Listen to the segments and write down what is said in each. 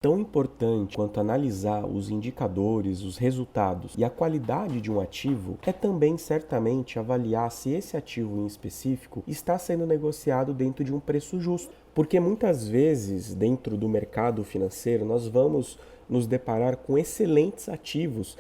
Tão importante quanto analisar os indicadores, os resultados e a qualidade de um ativo é também certamente avaliar se esse ativo em específico está sendo negociado dentro de um preço justo. Porque muitas vezes, dentro do mercado financeiro, nós vamos nos deparar com excelentes ativos,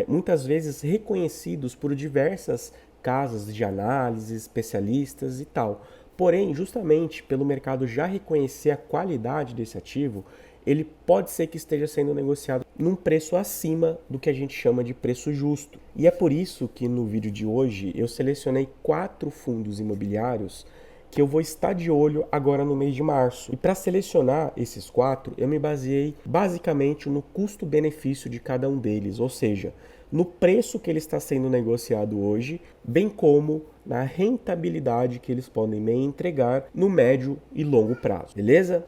muitas vezes reconhecidos por diversas casas de análise, especialistas e tal. Porém, justamente pelo mercado já reconhecer a qualidade desse ativo, ele pode ser que esteja sendo negociado num preço acima do que a gente chama de preço justo. E é por isso que no vídeo de hoje eu selecionei 4 fundos imobiliários que eu vou estar de olho agora no mês de março. E para selecionar esses 4, eu me baseei basicamente no custo-benefício de cada um deles, ou seja, no preço que ele está sendo negociado hoje, bem como na rentabilidade que eles podem me entregar no médio e longo prazo, beleza?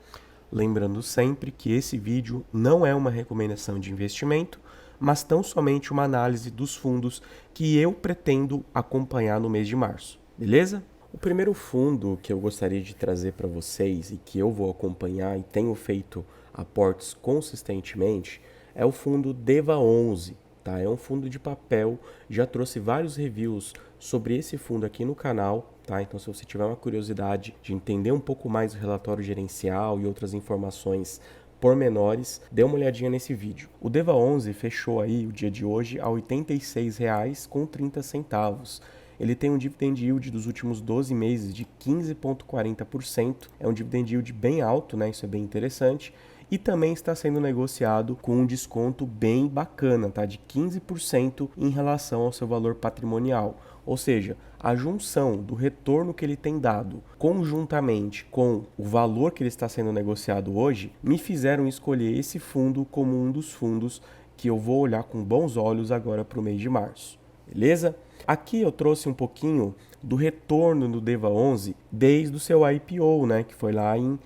Lembrando sempre que esse vídeo não é uma recomendação de investimento, mas tão somente uma análise dos fundos que eu pretendo acompanhar no mês de março, beleza? O primeiro fundo que eu gostaria de trazer para vocês e que eu vou acompanhar e tenho feito aportes consistentemente é o fundo DEVA11. Tá? É um fundo de papel, já trouxe vários reviews sobre esse fundo aqui no canal, tá? Então se você tiver uma curiosidade de entender um pouco mais o relatório gerencial e outras informações pormenores, dê uma olhadinha nesse vídeo. O DEVA11 fechou aí o dia de hoje a R$ 86,30. Ele tem um dividend yield dos últimos 12 meses de 15,40%. É um dividend yield bem alto, né? Isso é bem interessante. E também está sendo negociado com um desconto bem bacana, tá? De 15% em relação ao seu valor patrimonial. Ou seja, a junção do retorno que ele tem dado conjuntamente com o valor que ele está sendo negociado hoje, me fizeram escolher esse fundo como um dos fundos que eu vou olhar com bons olhos agora para o mês de março. Beleza? Aqui eu trouxe um pouquinho do retorno do DEVA11 desde o seu IPO, né, que foi lá em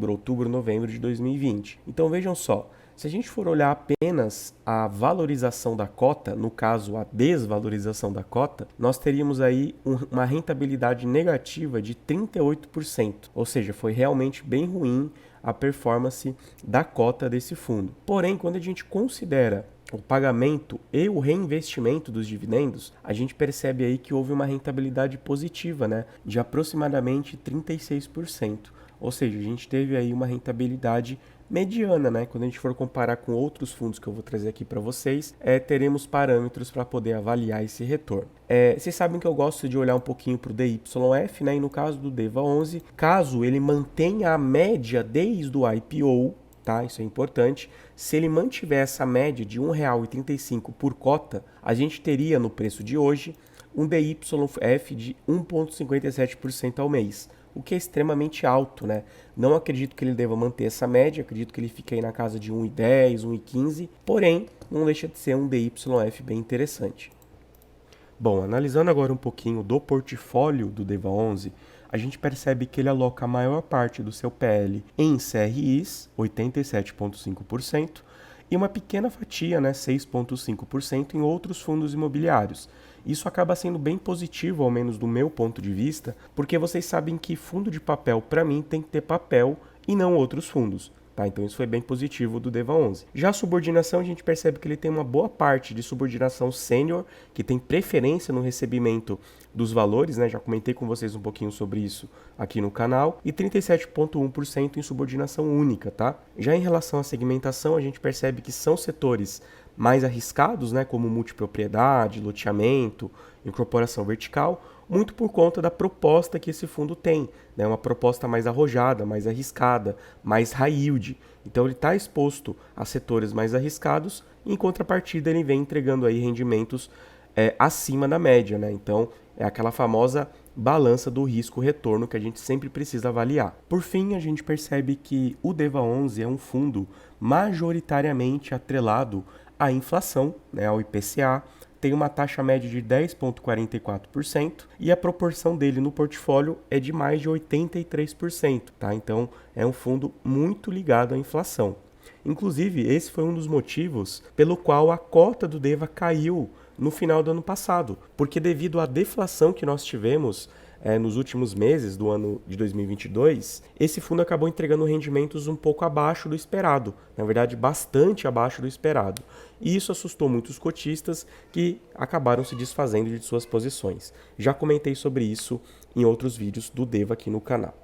outubro, novembro de 2020. Então vejam só, se a gente for olhar apenas a valorização da cota, no caso a desvalorização da cota, nós teríamos aí uma rentabilidade negativa de 38%, ou seja, foi realmente bem ruim a performance da cota desse fundo. Porém, quando a gente considera o pagamento e o reinvestimento dos dividendos, a gente percebe aí que houve uma rentabilidade positiva, né, de aproximadamente 36%. Ou seja, a gente teve aí uma rentabilidade mediana, né? Quando a gente for comparar com outros fundos que eu vou trazer aqui para vocês, teremos parâmetros para poder avaliar esse retorno. Vocês sabem que eu gosto de olhar um pouquinho para o DYF, né? E no caso do DEVA11, caso ele mantenha a média desde o IPO, tá? Isso é importante. Se ele mantiver essa média de R$ 1,35 por cota, a gente teria no preço de hoje um DYF de 1,57% ao mês, o que é extremamente alto, né? Não acredito que ele deva manter essa média, acredito que ele fique aí na casa de 1,10, 1,15, porém não deixa de ser um DYF bem interessante. Bom, analisando agora um pouquinho do portfólio do DEVA11, a gente percebe que ele aloca a maior parte do seu PL em CRIs, 87,5%, e uma pequena fatia, né, 6,5%, em outros fundos imobiliários. Isso acaba sendo bem positivo, ao menos do meu ponto de vista, porque vocês sabem que fundo de papel, para mim, tem que ter papel e não outros fundos. Tá? Então isso foi bem positivo do DEVA11. Já a subordinação, a gente percebe que ele tem uma boa parte de subordinação sênior, que tem preferência no recebimento dos valores, né? Já comentei com vocês um pouquinho sobre isso aqui no canal, e 37,1% em subordinação única, tá? Já em relação à segmentação, a gente percebe que são setores mais arriscados, né, como multipropriedade, loteamento, incorporação vertical, muito por conta da proposta que esse fundo tem, né, uma proposta mais arrojada, mais arriscada, mais high yield. Então ele está exposto a setores mais arriscados, e em contrapartida ele vem entregando aí rendimentos acima da média, né? Então é aquela famosa balança do risco-retorno que a gente sempre precisa avaliar. Por fim, a gente percebe que o DEVA11 é um fundo majoritariamente atrelado à inflação, né, ao IPCA, tem uma taxa média de 10,44% e a proporção dele no portfólio é de mais de 83%, tá? Então é um fundo muito ligado à inflação. Inclusive, esse foi um dos motivos pelo qual a cota do DEVA caiu no final do ano passado, porque devido à deflação que nós tivemos nos últimos meses do ano de 2022, esse fundo acabou entregando rendimentos um pouco abaixo do esperado, na verdade bastante abaixo do esperado. E isso assustou muitos cotistas que acabaram se desfazendo de suas posições. Já comentei sobre isso em outros vídeos do Deva aqui no canal.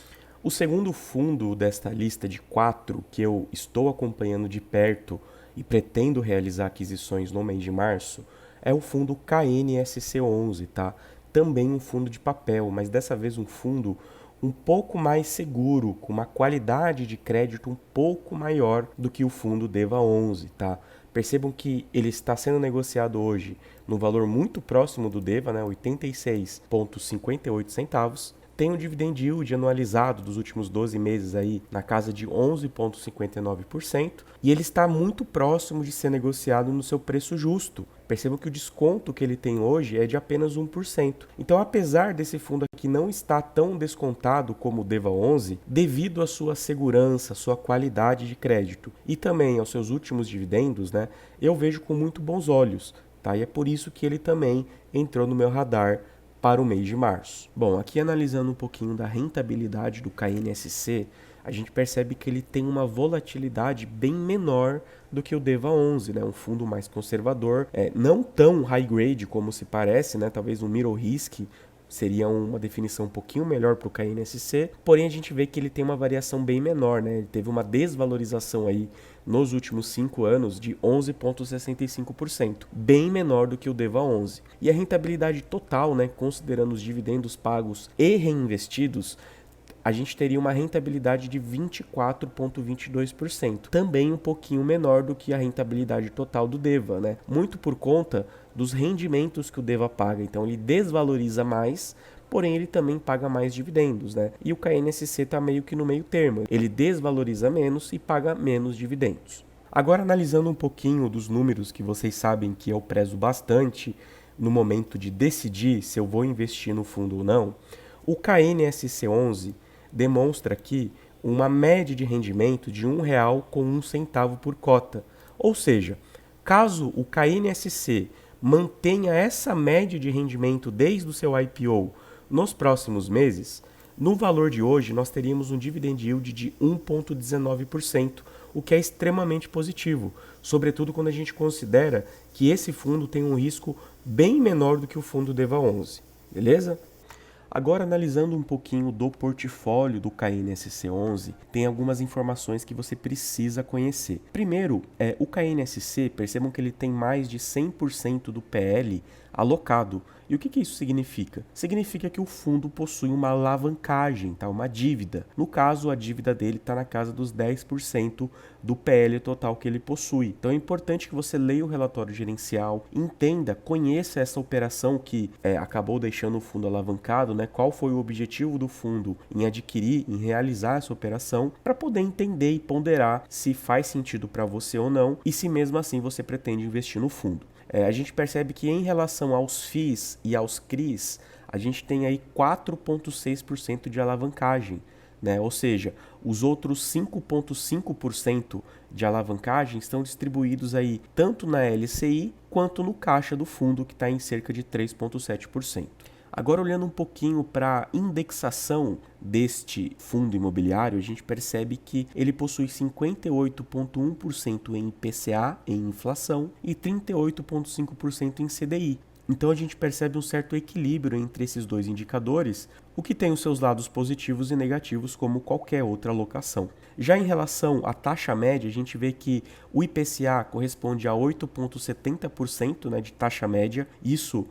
O segundo fundo desta lista de 4 que eu estou acompanhando de perto e pretendo realizar aquisições no mês de março é o fundo KNSC11, tá? Também um fundo de papel, mas dessa vez um fundo um pouco mais seguro, com uma qualidade de crédito um pouco maior do que o fundo Deva 11, tá? Percebam que ele está sendo negociado hoje no valor muito próximo do Deva, né, 86,58 centavos. Tem um dividend yield anualizado dos últimos 12 meses aí na casa de 11,59% e ele está muito próximo de ser negociado no seu preço justo. Percebam que o desconto que ele tem hoje é de apenas 1%. Então, apesar desse fundo aqui não estar tão descontado como o Deva 11, devido à sua segurança, sua qualidade de crédito e também aos seus últimos dividendos, né, eu vejo com muito bons olhos, tá? E é por isso que ele também entrou no meu radar para o mês de março. Bom, aqui analisando um pouquinho da rentabilidade do KNSC, a gente percebe que ele tem uma volatilidade bem menor do que o Deva 11, né? Um fundo mais conservador, não tão high grade como se parece, né? Talvez um middle risk seria uma definição um pouquinho melhor para o KNSC, porém a gente vê que ele tem uma variação bem menor, né? Ele teve uma desvalorização aí nos últimos 5 anos de 11,65%, bem menor do que o Deva 11. E a rentabilidade total, né, considerando os dividendos pagos e reinvestidos, a gente teria uma rentabilidade de 24,22%, também um pouquinho menor do que a rentabilidade total do Deva, né? Muito por conta dos rendimentos que o Deva paga, então ele desvaloriza mais, porém ele também paga mais dividendos, né? E o KNSC está meio que no meio termo, ele desvaloriza menos e paga menos dividendos. Agora analisando um pouquinho dos números que vocês sabem que eu prezo bastante no momento de decidir se eu vou investir no fundo ou não, o KNSC 11 demonstra aqui uma média de rendimento de R$1,01 por cota. Ou seja, caso o KNSC mantenha essa média de rendimento desde o seu IPO nos próximos meses, no valor de hoje nós teríamos um dividend yield de 1,19%, o que é extremamente positivo, sobretudo quando a gente considera que esse fundo tem um risco bem menor do que o fundo Deva 11, beleza? Agora, analisando um pouquinho do portfólio do KNSC 11, tem algumas informações que você precisa conhecer. Primeiro, o KNSC, percebam que ele tem mais de 100% do PL alocado. E o que isso significa? Significa que o fundo possui uma alavancagem, tá? Uma dívida. No caso, a dívida dele está na casa dos 10% do PL total que ele possui. Então é importante que você leia o relatório gerencial, entenda, conheça essa operação que acabou deixando o fundo alavancado, né? Qual foi o objetivo do fundo em adquirir, em realizar essa operação, para poder entender e ponderar se faz sentido para você ou não e se mesmo assim você pretende investir no fundo. A gente percebe que em relação aos FIIs e aos CRIs, a gente tem aí 4,6% de alavancagem, né? Ou seja, os outros 5,5% de alavancagem estão distribuídos aí tanto na LCI quanto no caixa do fundo, que está em cerca de 3,7%. Agora, olhando um pouquinho para a indexação deste fundo imobiliário, a gente percebe que ele possui 58,1% em IPCA, em inflação, e 38,5% em CDI. Então a gente percebe um certo equilíbrio entre esses dois indicadores, o que tem os seus lados positivos e negativos como qualquer outra alocação. Já em relação à taxa média, a gente vê que o IPCA corresponde a 8,70%, né, de taxa média, isso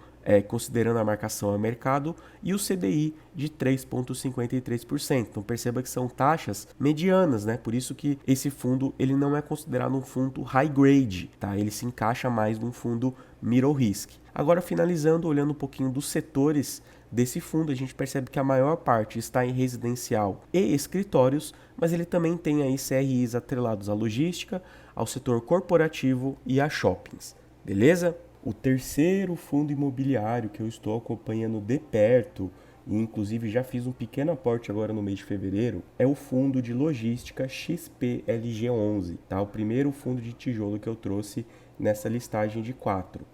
considerando a marcação a mercado, e o CDI de 3,53%. Então perceba que são taxas medianas, né? Por isso que esse fundo ele não é considerado um fundo high grade, tá? Ele se encaixa mais num fundo middle risk. Agora, finalizando, olhando um pouquinho dos setores desse fundo, a gente percebe que a maior parte está em residencial e escritórios, mas ele também tem aí CRIs atrelados à logística, ao setor corporativo e a shoppings. Beleza? O terceiro fundo imobiliário que eu estou acompanhando de perto, e inclusive já fiz um pequeno aporte agora no mês de fevereiro, é o fundo de logística XPLG11, tá? O primeiro fundo de tijolo que eu trouxe nessa listagem de 4.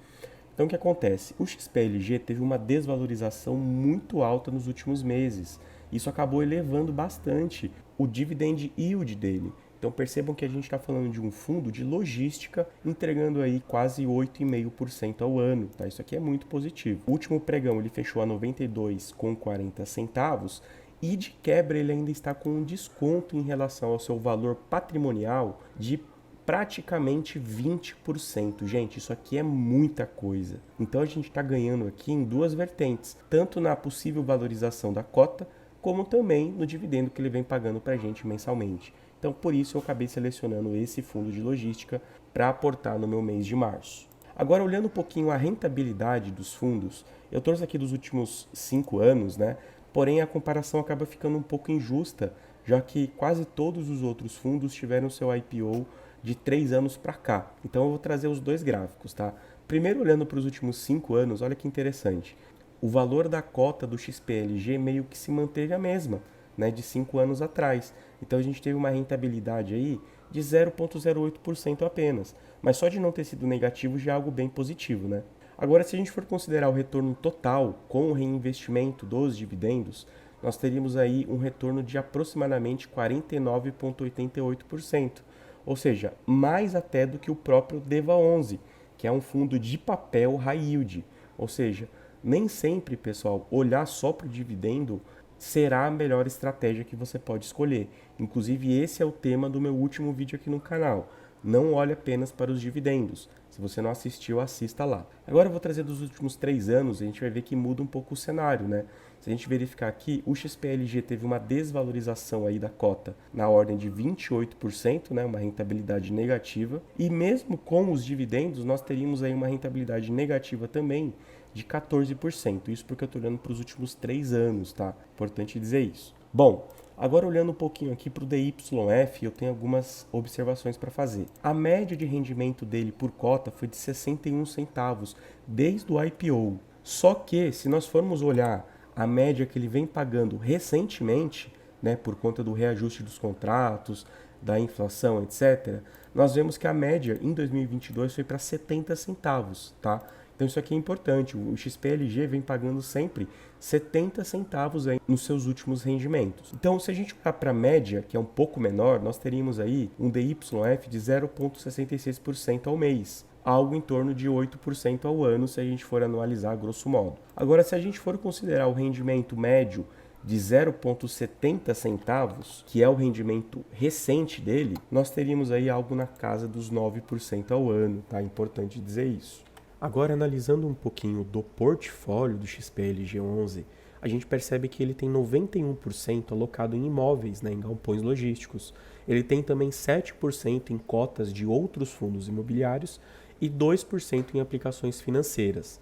Então o que acontece? O XPLG teve uma desvalorização muito alta nos últimos meses. Isso acabou elevando bastante o dividend yield dele. Então percebam que a gente está falando de um fundo de logística entregando aí quase 8,5% ao ano. Tá? Isso aqui é muito positivo. O último pregão ele fechou a 92,40 centavos e de quebra ele ainda está com um desconto em relação ao seu valor patrimonial de praticamente 20%. Gente, isso aqui é muita coisa. Então a gente está ganhando aqui em duas vertentes, tanto na possível valorização da cota, como também no dividendo que ele vem pagando para a gente mensalmente. Então, por isso, eu acabei selecionando esse fundo de logística para aportar no meu mês de março. Agora, olhando um pouquinho a rentabilidade dos fundos, eu trouxe aqui dos últimos 5 anos, né? Porém, a comparação acaba ficando um pouco injusta, já que quase todos os outros fundos tiveram seu IPO de 3 anos para cá. Então, eu vou trazer os dois gráficos, tá? Primeiro, olhando para os últimos 5 anos, olha que interessante. O valor da cota do XPLG meio que se manteve a mesma, né, de 5 anos atrás. Então a gente teve uma rentabilidade aí de 0,08% apenas. Mas só de não ter sido negativo já é algo bem positivo, né? Agora, se a gente for considerar o retorno total com o reinvestimento dos dividendos, nós teríamos aí um retorno de aproximadamente 49,88%. Ou seja, mais até do que o próprio DEVA11, que é um fundo de papel high yield. Ou seja, nem sempre, pessoal, olhar só para o dividendo será a melhor estratégia que você pode escolher. Inclusive, esse é o tema do meu último vídeo aqui no canal. Não olhe apenas para os dividendos. Se você não assistiu, assista lá. Agora eu vou trazer dos últimos 3 anos e a gente vai ver que muda um pouco o cenário, né? Se a gente verificar aqui, o XPLG teve uma desvalorização aí da cota na ordem de 28%, né? Uma rentabilidade negativa. E mesmo com os dividendos, nós teríamos aí uma rentabilidade negativa também de 14%. Isso porque eu estou olhando para os últimos 3 anos, tá? Importante dizer isso. Bom, agora olhando um pouquinho aqui para o DYF, eu tenho algumas observações para fazer. A média de rendimento dele por cota foi de 61 centavos desde o IPO. Só que, se nós formos olhar a média que ele vem pagando recentemente, né, por conta do reajuste dos contratos, da inflação, etc., nós vemos que a média em 2022 foi para 70 centavos, tá? Então isso aqui é importante, o XPLG vem pagando sempre 70 centavos aí nos seus últimos rendimentos. Então se a gente olhar para a média, que é um pouco menor, nós teríamos aí um DYF de 0,66% ao mês, algo em torno de 8% ao ano se a gente for anualizar grosso modo. Agora, se a gente for considerar o rendimento médio de 0,70 centavos, que é o rendimento recente dele, nós teríamos aí algo na casa dos 9% ao ano, tá? É importante dizer isso. Agora, analisando um pouquinho do portfólio do XPLG11, a gente percebe que ele tem 91% alocado em imóveis, né, em galpões logísticos. Ele tem também 7% em cotas de outros fundos imobiliários e 2% em aplicações financeiras.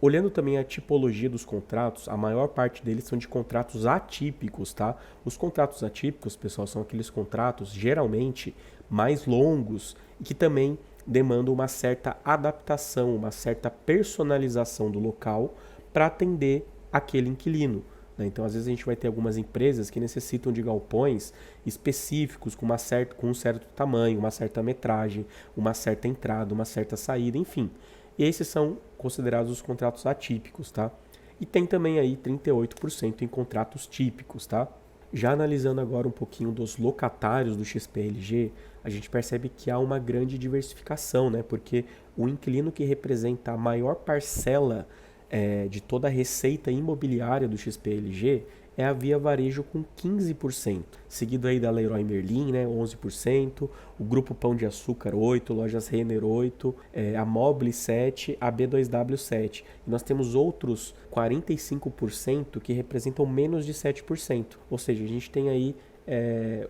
Olhando também a tipologia dos contratos, a maior parte deles são de contratos atípicos, tá? Os contratos atípicos, pessoal, são aqueles contratos geralmente mais longos e que também demandam uma certa adaptação, uma certa personalização do local para atender aquele inquilino, né? Então, às vezes a gente vai ter algumas empresas que necessitam de galpões específicos com um certo tamanho, uma certa metragem, uma certa entrada, uma certa saída, enfim. E esses são considerados os contratos atípicos, tá? E tem também aí 38% em contratos típicos, tá? Já analisando agora um pouquinho dos locatários do XPLG, a gente percebe que há uma grande diversificação, né? Porque o inquilino que representa a maior parcela de toda a receita imobiliária do XPLG é a Via Varejo com 15%, seguido aí da Leroy Merlin, né, 11%, o Grupo Pão de Açúcar 8%, Lojas Renner 8%, a Mobile 7%, a B2W 7%. E nós temos outros 45% que representam menos de 7%, ou seja, a gente tem aí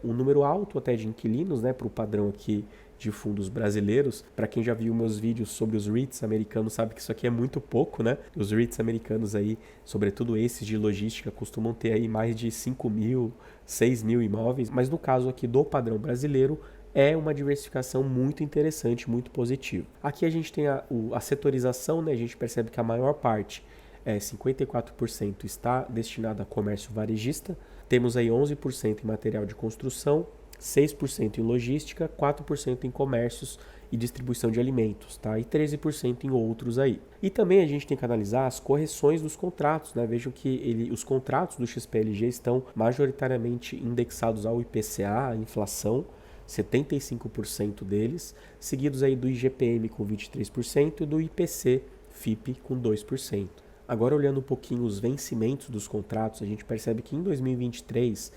um número alto até de inquilinos, né, para o padrão aqui de fundos brasileiros. Para quem já viu meus vídeos sobre os REITs americanos sabe que isso aqui é muito pouco, né? Os REITs americanos aí, sobretudo esses de logística, costumam ter aí mais de 5.000, 6.000 imóveis, mas no caso aqui do padrão brasileiro é uma diversificação muito interessante, muito positiva. Aqui a gente tem a setorização, né? A gente percebe que a maior parte, 54% está destinada a comércio varejista, temos aí 11% em material de construção, 6% em logística, 4% em comércios e distribuição de alimentos, tá? E 13% em outros aí. E também a gente tem que analisar as correções dos contratos, né? Vejam que os contratos do XPLG estão majoritariamente indexados ao IPCA, a inflação, 75% deles, seguidos aí do IGPM com 23% e do IPC, FIP com 2%. Agora, olhando um pouquinho os vencimentos dos contratos, a gente percebe que em 2023,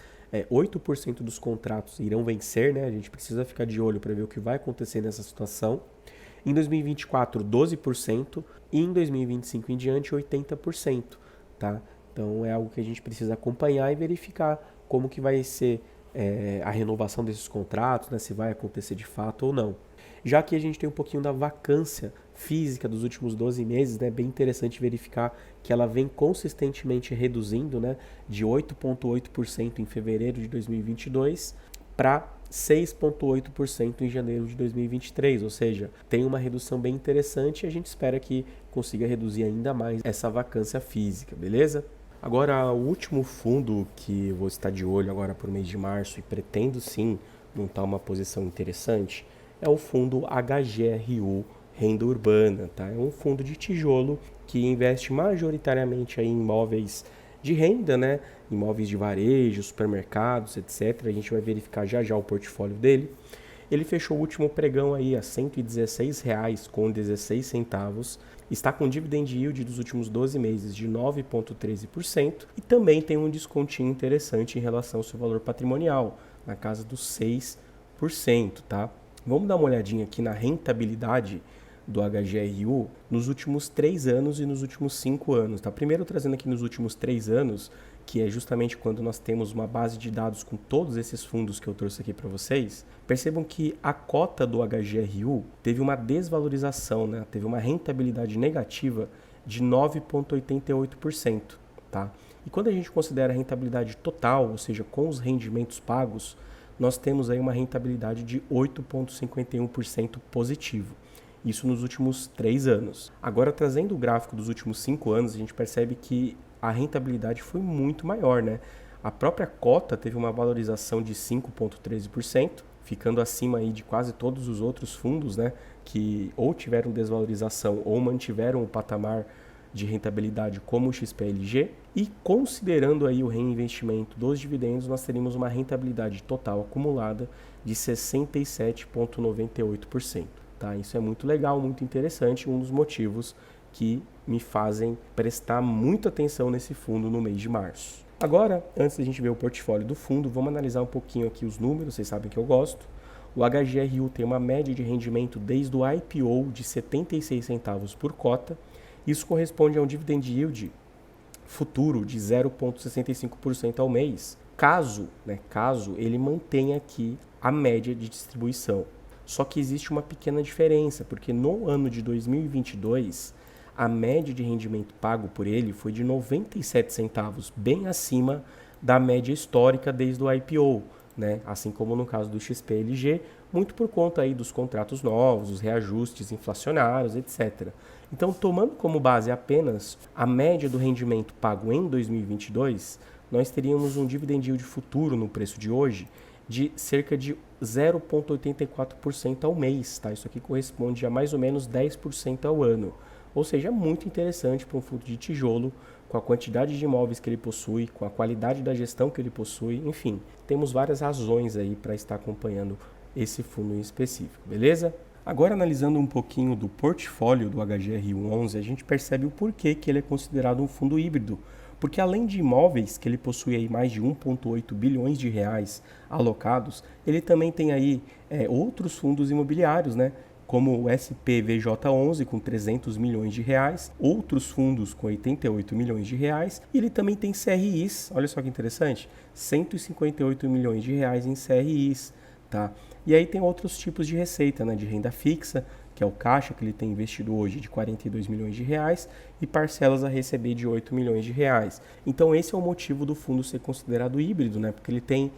8% dos contratos irão vencer, né? A gente precisa ficar de olho para ver o que vai acontecer nessa situação. Em 2024, 12% e em 2025 em diante, 80%, tá? Então, é algo que a gente precisa acompanhar e verificar como que vai ser a renovação desses contratos, né? Se vai acontecer de fato ou não. Já que a gente tem um pouquinho da vacância física dos últimos 12 meses, né, bem interessante verificar que ela vem consistentemente reduzindo, né, de 8,8% em fevereiro de 2022 para 6,8% em janeiro de 2023, ou seja, tem uma redução bem interessante e a gente espera que consiga reduzir ainda mais essa vacância física, beleza? Agora, o último fundo que eu vou estar de olho agora por mês de março e pretendo sim montar uma posição interessante é o fundo HGRU Renda Urbana, tá? É um fundo de tijolo que investe majoritariamente aí em imóveis de renda, né? Imóveis de varejo, supermercados, etc. A gente vai verificar já já o portfólio dele. Ele fechou o último pregão aí a R$ 116,16, está com dividend yield dos últimos 12 meses de 9,13% e também tem um descontinho interessante em relação ao seu valor patrimonial, na casa dos 6%, tá? Vamos dar uma olhadinha aqui na rentabilidade do HGRU nos últimos 3 anos e nos últimos 5 anos. Tá? Primeiro trazendo aqui nos últimos 3 anos, que é justamente quando nós temos uma base de dados com todos esses fundos que eu trouxe aqui para vocês. Percebam que a cota do HGRU teve uma desvalorização, né? Teve uma rentabilidade negativa de 9,88%. Tá? E quando a gente considera a rentabilidade total, ou seja, com os rendimentos pagos, nós temos aí uma rentabilidade de 8,51% positivo. Isso nos últimos 3 anos. Agora, trazendo o gráfico dos últimos 5 anos, a gente percebe que a rentabilidade foi muito maior, né? A própria cota teve uma valorização de 5,13%, ficando acima aí de quase todos os outros fundos, né? Que ou tiveram desvalorização ou mantiveram o patamar de rentabilidade como o XPLG. E considerando aí o reinvestimento dos dividendos, nós teríamos uma rentabilidade total acumulada de 67,98%. Tá? Isso é muito legal, muito interessante, um dos motivos que me fazem prestar muita atenção nesse fundo no mês de março. Agora, antes da gente ver o portfólio do fundo, vamos analisar um pouquinho aqui os números, vocês sabem que eu gosto. O HGRU tem uma média de rendimento desde o IPO de 76 centavos por cota. Isso corresponde a um dividend yield futuro de 0,65% ao mês, caso ele mantenha aqui a média de distribuição. Só que existe uma pequena diferença, porque no ano de 2022, a média de rendimento pago por ele foi de 97 centavos, bem acima da média histórica desde o IPO, né? Assim como no caso do XPLG, muito por conta aí dos contratos novos, os reajustes inflacionários, etc. Então, tomando como base apenas a média do rendimento pago em 2022, nós teríamos um dividend yield futuro no preço de hoje de cerca de 0,84% ao mês. Tá? Isso aqui corresponde a mais ou menos 10% ao ano. Ou seja, muito interessante para um fundo de tijolo, com a quantidade de imóveis que ele possui, com a qualidade da gestão que ele possui, enfim, temos várias razões aí para estar acompanhando esse fundo em específico, beleza? Agora, analisando um pouquinho do portfólio do HGRU11, a gente percebe o porquê que ele é considerado um fundo híbrido. Porque além de imóveis, que ele possui aí mais de 1,8 bilhões de reais alocados, ele também tem aí outros fundos imobiliários, né? Como o SPVJ11 com 300 milhões de reais, outros fundos com 88 milhões de reais, e ele também tem CRIs, olha só que interessante, 158 milhões de reais em CRIs, tá? E aí tem outros tipos de receita, né? De renda fixa, que é o caixa que ele tem investido hoje de 42 milhões de reais e parcelas a receber de 8 milhões de reais. Então esse é o motivo do fundo ser considerado híbrido, né? Porque ele tem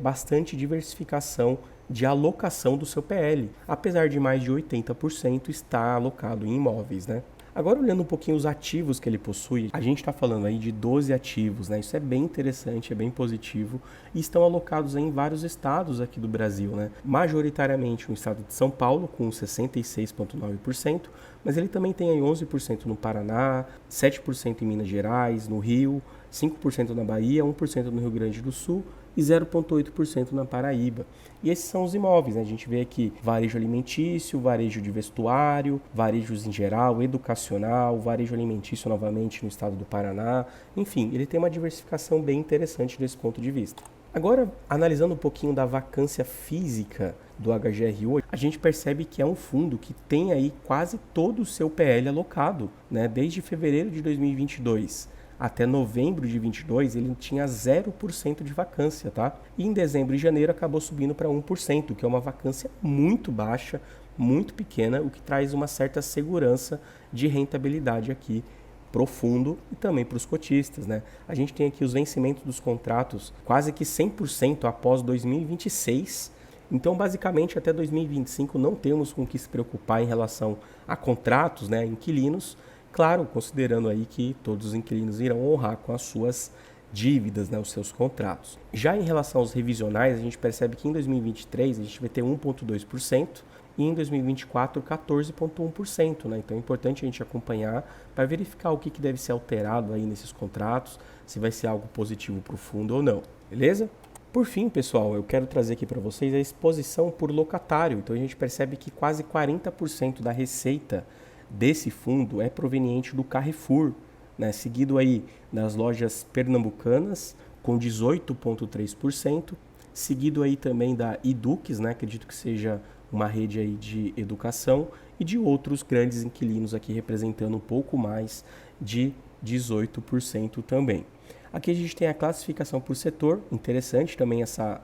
bastante diversificação de alocação do seu PL, apesar de mais de 80% estar alocado em imóveis, né? Agora, olhando um pouquinho os ativos que ele possui, a gente está falando aí de 12 ativos, né? Isso é bem interessante, é bem positivo e estão alocados em vários estados aqui do Brasil, né? Majoritariamente no estado de São Paulo, com 66,9%, mas ele também tem aí 11% no Paraná, 7% em Minas Gerais, no Rio, 5% na Bahia, 1% no Rio Grande do Sul e 0,8% na Paraíba. E esses são os imóveis, né? A gente vê aqui varejo alimentício, varejo de vestuário, varejos em geral, educacional, varejo alimentício novamente no estado do Paraná. Enfim, ele tem uma diversificação bem interessante desse ponto de vista. Agora, analisando um pouquinho da vacância física do HGRU, a gente percebe que é um fundo que tem aí quase todo o seu PL alocado, né? Desde fevereiro de 2022 até novembro de 22, ele tinha 0% de vacância, tá? E em dezembro e janeiro acabou subindo para 1%, que é uma vacância muito baixa, muito pequena, o que traz uma certa segurança de rentabilidade aqui profundo e também para os cotistas, né? A gente tem aqui os vencimentos dos contratos quase que 100% após 2026. Então, basicamente, até 2025 não temos com que se preocupar em relação a contratos, né, inquilinos. Claro, considerando aí que todos os inquilinos irão honrar com as suas dívidas, né, os seus contratos. Já em relação aos revisionais, a gente percebe que em 2023 a gente vai ter 1,2% e em 2024 14,1%. Né? Então é importante a gente acompanhar para verificar o que deve ser alterado aí nesses contratos, se vai ser algo positivo para o fundo ou não, beleza? Por fim, pessoal, eu quero trazer aqui para vocês a exposição por locatário. Então a gente percebe que quase 40% da receita desse fundo é proveniente do Carrefour, né? Seguido aí das lojas pernambucanas com 18,3%, seguido aí também da Edux, né? Acredito que seja uma rede aí de educação e de outros grandes inquilinos aqui representando um pouco mais de 18% também. Aqui a gente tem a classificação por setor, interessante também essa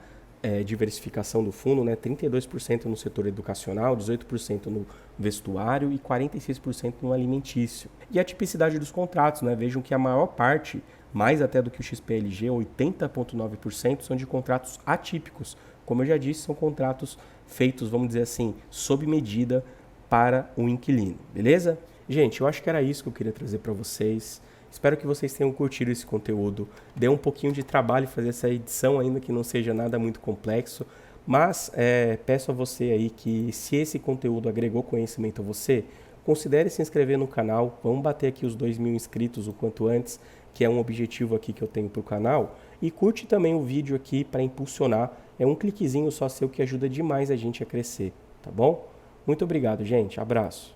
diversificação do fundo, né? 32% no setor educacional, 18% no vestuário e 46% no alimentício. E a tipicidade dos contratos, né? Vejam que a maior parte, mais até do que o XPLG, 80,9% são de contratos atípicos. Como eu já disse, são contratos feitos, vamos dizer assim, sob medida para o inquilino, beleza? Gente, eu acho que era isso que eu queria trazer para vocês. Espero que vocês tenham curtido esse conteúdo. Deu um pouquinho de trabalho fazer essa edição, ainda que não seja nada muito complexo. Mas peço a você aí que, se esse conteúdo agregou conhecimento a você, considere se inscrever no canal. Vamos bater aqui os 2.000 inscritos o quanto antes, que é um objetivo aqui que eu tenho para o canal. E curte também o vídeo aqui para impulsionar. É um cliquezinho só seu que ajuda demais a gente a crescer, tá bom? Muito obrigado, gente. Abraço.